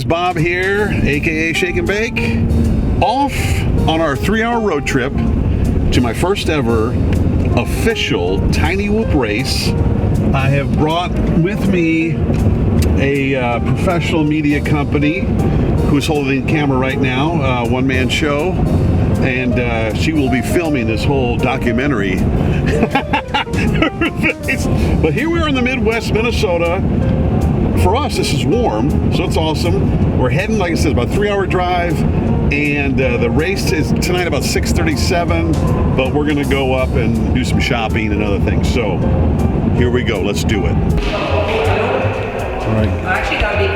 guys, Bob here, aka Shake and Bake, off on our 3-hour road trip to my first ever official TinyWhoop race. I have brought with me a professional media company who's holding the camera right now, one-man show, and she will be filming this whole documentary. But here we are in the Midwest, Minnesota. For us, this is warm, so it's awesome. We're heading, like I said, about a 3-hour drive, and the race is tonight about 6:37, but we're gonna go up and do some shopping and other things. So here we go, let's do it. All right. I actually gotta be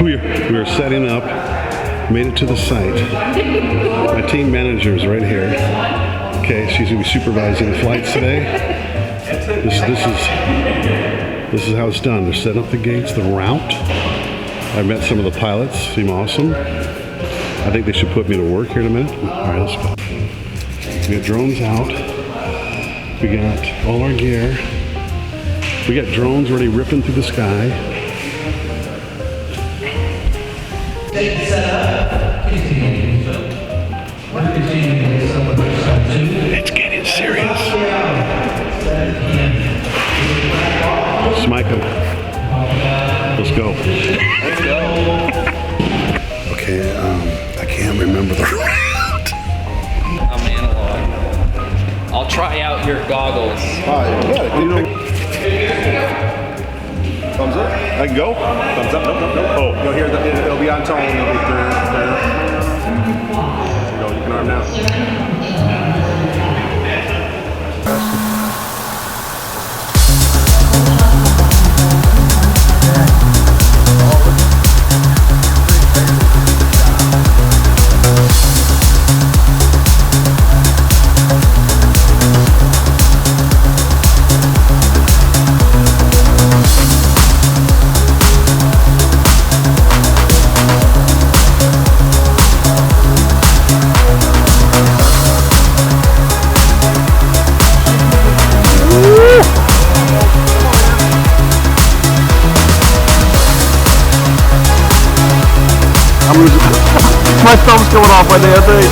crying. we are setting up, made it to the site. My team manager is right here. Okay, she's gonna be supervising the flights today. This is how it's done. They're setting up the gates, the route. I met some of the pilots, seem awesome. I think they should put me to work here in a minute. All right, let's go. We got drones out. We got all our gear. We got drones already ripping through the sky. It's getting serious. Smike him. Let's go. Let's go. Okay, I can't remember the route. I'm analog. I'll try out your goggles. Alright, you got it. You know. Thumbs up. I can go? Thumbs up. Nope. Oh. You'll hear it'll be on tone. It'll be there. There you go. You can arm now. My thumb's going off by the other thing.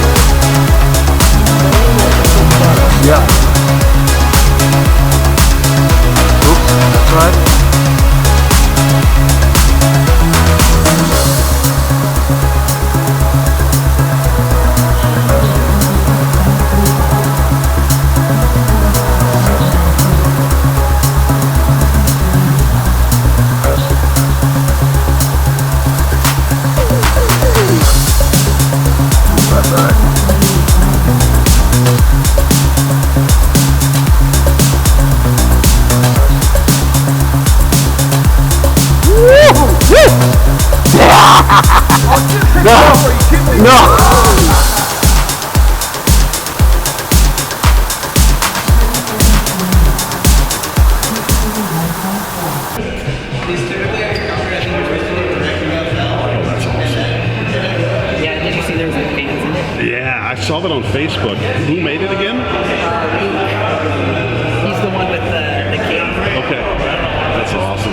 Yeah. Oops, that's right. No. Yeah, did you see there's like fans in it? Yeah, I saw that on Facebook. Who made it again? He's the one with the camera. Okay, that's awesome.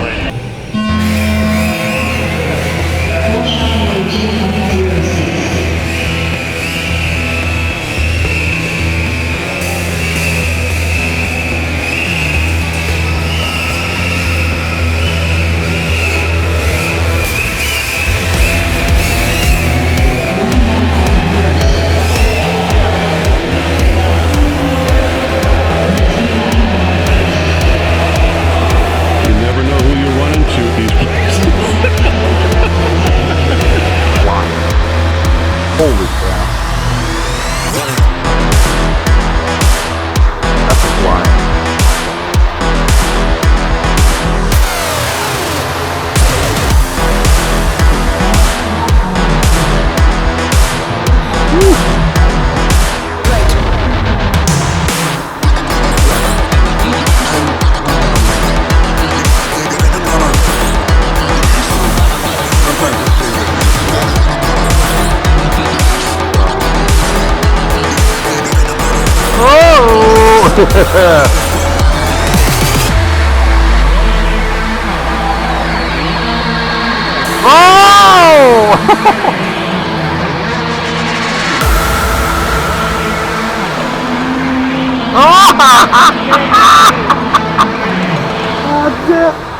Holy crap. That's a fly. Oh!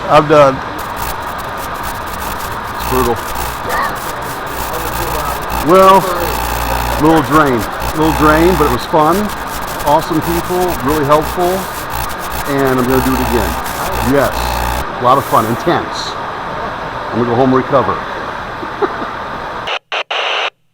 I'm done. It's brutal. Well, little drain, but it was fun. Awesome people, really helpful, and I'm gonna do it again. Yes, a lot of fun, intense. I'm gonna go home and recover.